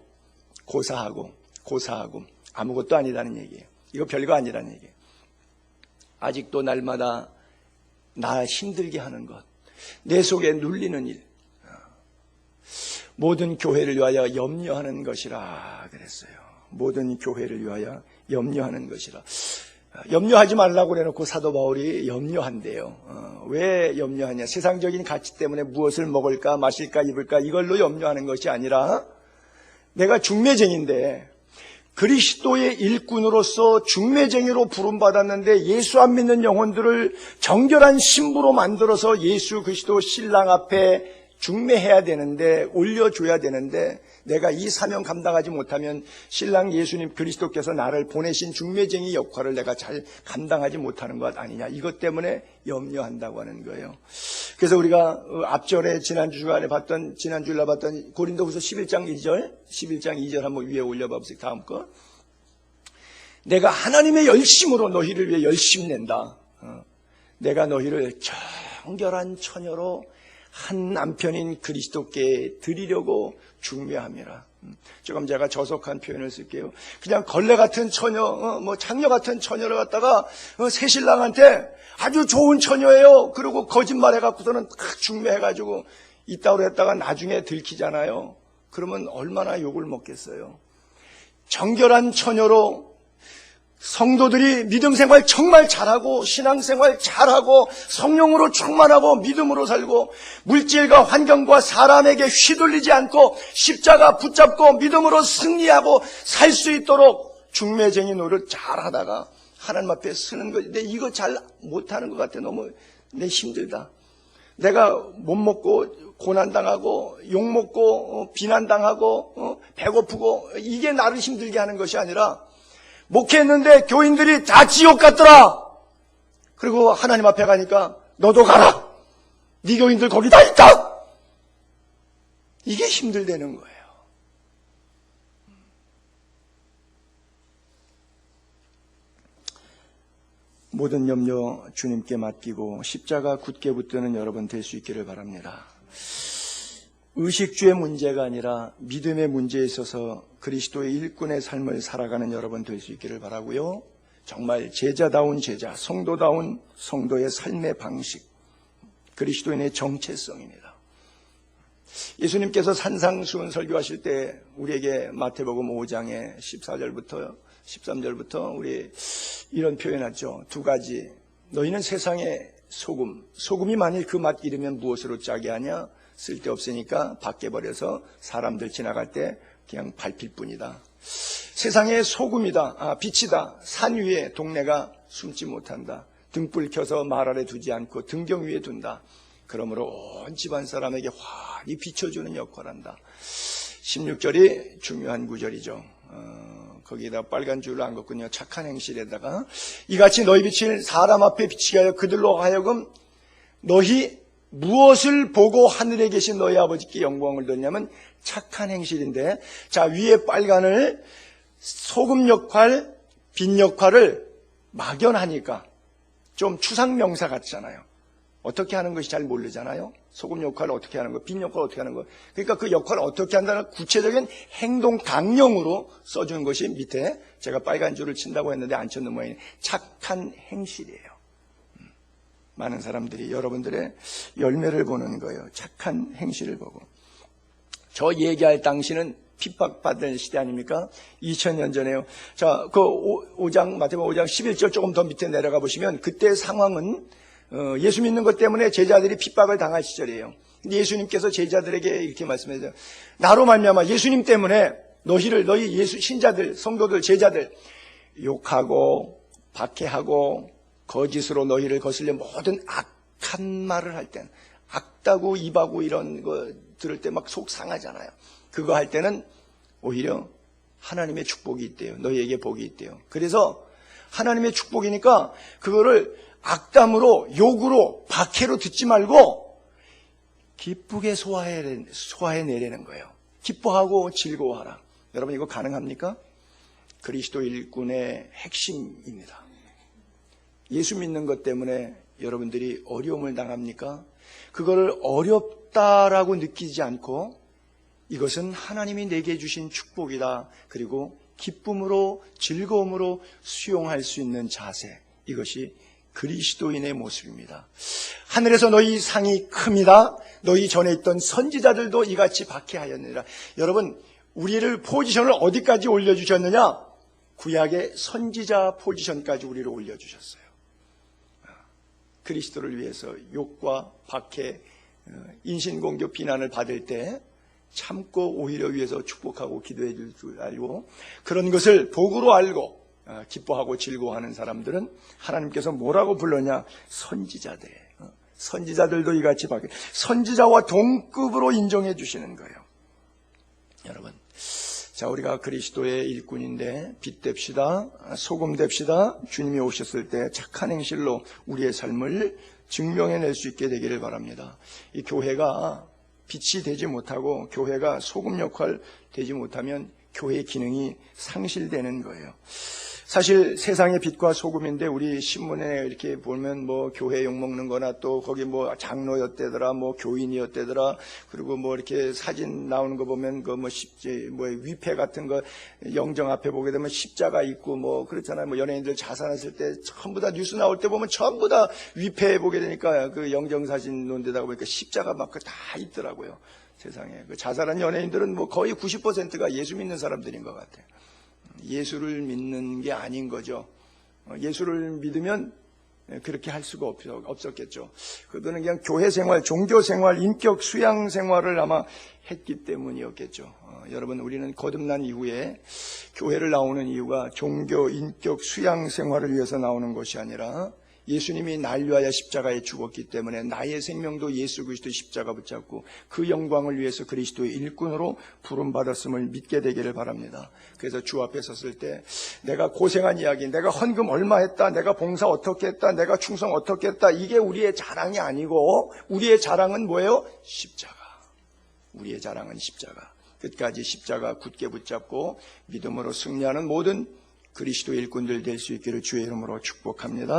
아무것도 아니라는 얘기예요. 이거 별거 아니라는 얘기예요. 아직도 날마다 나 힘들게 하는 것, 내 속에 눌리는 일, 모든 교회를 위하여 염려하는 것이라 그랬어요. 모든 교회를 위하여 염려하는 것이라. 염려하지 말라고 그래놓고 사도 바울이 염려한대요. 왜 염려하냐? 세상적인 가치 때문에 무엇을 먹을까, 마실까, 입을까 이걸로 염려하는 것이 아니라 내가 중매쟁인데 그리스도의 일꾼으로서 중매쟁이로 부름받았는데 예수 안 믿는 영혼들을 정결한 신부로 만들어서 예수 그리스도 신랑 앞에 중매해야 되는데, 올려줘야 되는데 내가 이 사명 감당하지 못하면 신랑 예수님 그리스도께서 나를 보내신 중매쟁이 역할을 내가 잘 감당하지 못하는 것 아니냐. 이것 때문에 염려한다고 하는 거예요. 그래서 우리가 앞절에 지난주에 봤던 고린도후서 11장 2절 한번 위에 올려봐 보세요. 다음 거. 내가 하나님의 열심으로 너희를 위해 열심 낸다. 내가 너희를 정결한 처녀로 한 남편인 그리스도께 드리려고 중매함이라. 조금 제가 저속한 표현을 쓸게요. 그냥 걸레 같은 처녀, 장녀 같은 처녀를 갖다가 새 신랑한테 아주 좋은 처녀예요. 그리고 거짓말 해갖고서는 중매해가지고 있다고 했다가 나중에 들키잖아요. 그러면 얼마나 욕을 먹겠어요. 정결한 처녀로 성도들이 믿음 생활 정말 잘하고 신앙생활 잘하고 성령으로 충만하고 믿음으로 살고 물질과 환경과 사람에게 휘둘리지 않고 십자가 붙잡고 믿음으로 승리하고 살 수 있도록 중매쟁이 노릇 잘하다가 하나님 앞에 서는 거. 근데 이거 잘 못하는 것 같아. 너무 내 힘들다. 내가 못 먹고 고난당하고 욕먹고 비난당하고 배고프고 이게 나를 힘들게 하는 것이 아니라 목회했는데 교인들이 다 지옥 같더라. 그리고 하나님 앞에 가니까 너도 가라. 네 교인들 거기 다 있다. 이게 힘들다는 거예요. 모든 염려 주님께 맡기고 십자가 굳게 붙드는 여러분 될 수 있기를 바랍니다. 의식주의 문제가 아니라 믿음의 문제에 있어서 그리스도의 일꾼의 삶을 살아가는 여러분 될 수 있기를 바라고요. 정말 제자다운 제자, 성도다운 성도의 삶의 방식, 그리스도인의 정체성입니다. 예수님께서 산상수훈 설교하실 때 우리에게 마태복음 5장의 14절부터 13절부터 우리 이런 표현하죠. 두 가지. 너희는 세상의 소금. 소금이 만일 그 맛 잃으면 무엇으로 짜게 하냐? 쓸데없으니까 밖에 버려서 사람들 지나갈 때 그냥 밟힐 뿐이다. 세상의 소금이다. 빛이다. 산 위에 동네가 숨지 못한다. 등불 켜서 말 아래 두지 않고 등경 위에 둔다. 그러므로 온 집안 사람에게 환히 비춰주는 역할을 한다. 16절이 중요한 구절이죠. 거기에다 빨간 줄을 안 걷군요. 착한 행실에다가 이같이 너희 빛을 사람 앞에 비치게 하여 그들로 하여금 너희 무엇을 보고 하늘에 계신 너희 아버지께 영광을 돌냐면 착한 행실인데, 자, 위에 빨간을 소금 역할, 빛 역할을 막연하니까 좀 추상명사 같잖아요. 어떻게 하는 것이 잘 모르잖아요. 소금 역할을 어떻게 하는 거, 빛 역할을 어떻게 하는 거. 그러니까 그 역할을 어떻게 한다는 구체적인 행동 강령으로 써주는 것이 밑에 제가 빨간 줄을 친다고 했는데 안 쳤는 모양이 착한 행실이에요. 많은 사람들이 여러분들의 열매를 보는 거예요. 착한 행실을 보고. 저 얘기할 당시는 핍박받을 시대 아닙니까? 2000년 전에요. 자, 그 5장, 마태복음 5장 11절 조금 더 밑에 내려가 보시면 그때 상황은 예수 믿는 것 때문에 제자들이 핍박을 당할 시절이에요. 근데 예수님께서 제자들에게 이렇게 말씀하세요. 나로 말미암아 예수님 때문에 너희 예수 신자들, 성도들, 제자들 욕하고 박해하고 거짓으로 너희를 거슬려 모든 악한 말을 할 때는 악다고 입하고 이런 거 들을 때 막 속 상하잖아요. 그거 할 때는 오히려 하나님의 축복이 있대요. 너희에게 복이 있대요. 그래서 하나님의 축복이니까 그거를 악담으로 욕으로 박해로 듣지 말고 기쁘게 소화해내라는 거예요. 기뻐하고 즐거워하라. 여러분 이거 가능합니까? 그리스도 일꾼의 핵심입니다. 예수 믿는 것 때문에 여러분들이 어려움을 당합니까? 그거를 어렵다라고 느끼지 않고 이것은 하나님이 내게 주신 축복이다. 그리고 기쁨으로 즐거움으로 수용할 수 있는 자세, 이것이 그리스도인의 모습입니다. 하늘에서 너희 상이 큽니다. 너희 전에 있던 선지자들도 이같이 박해하였느니라. 여러분, 우리를 포지션을 어디까지 올려주셨느냐? 구약의 선지자 포지션까지 우리를 올려주셨어요. 그리스도를 위해서 욕과 박해, 인신공격 비난을 받을 때 참고 오히려 위해서 축복하고 기도해 줄 줄 알고, 그런 것을 복으로 알고 기뻐하고 즐거워하는 사람들은 하나님께서 뭐라고 불렀냐? 선지자들. 선지자들도 이같이 박해, 선지자와 동급으로 인정해 주시는 거예요. 여러분, 자, 우리가 그리스도의 일꾼인데 빛 됩시다, 소금 됩시다. 주님이 오셨을 때 착한 행실로 우리의 삶을 증명해낼 수 있게 되기를 바랍니다. 이 교회가 빛이 되지 못하고 교회가 소금 역할 되지 못하면 교회의 기능이 상실되는 거예요. 사실 세상의 빛과 소금인데 우리 신문에 이렇게 보면 뭐 교회 욕먹는 거나 또 거기 뭐 장로였대더라, 뭐 교인이었대더라, 그리고 뭐 이렇게 사진 나오는 거 보면 그 뭐 위패 같은 거 영정 앞에 보게 되면 십자가 있고 뭐 그렇잖아요. 뭐 연예인들 자살했을 때 전부 다 뉴스 나올 때 보면 전부 다 위패 보게 되니까 그 영정 사진 놓은 데다가 보니까 십자가 막 다 있더라고요. 세상에. 그 자살한 연예인들은 뭐 거의 90%가 예수 믿는 사람들인 것 같아요. 예수를 믿는 게 아닌 거죠. 예수를 믿으면 그렇게 할 수가 없었겠죠. 그들은 그냥 교회 생활, 종교 생활, 인격 수양 생활을 아마 했기 때문이었겠죠. 여러분, 우리는 거듭난 이후에 교회를 나오는 이유가 종교, 인격, 수양 생활을 위해서 나오는 것이 아니라 예수님이 날 위하여 십자가에 죽었기 때문에 나의 생명도 예수 그리스도의 십자가 붙잡고 그 영광을 위해서 그리스도의 일꾼으로 부름받았음을 믿게 되기를 바랍니다. 그래서 주 앞에 섰을 때 내가 고생한 이야기, 내가 헌금 얼마 했다, 내가 봉사 어떻게 했다, 내가 충성 어떻게 했다, 이게 우리의 자랑이 아니고 우리의 자랑은 뭐예요? 십자가. 우리의 자랑은 십자가. 끝까지 십자가 굳게 붙잡고 믿음으로 승리하는 모든 그리스도의 일꾼들 될 수 있기를 주의 이름으로 축복합니다.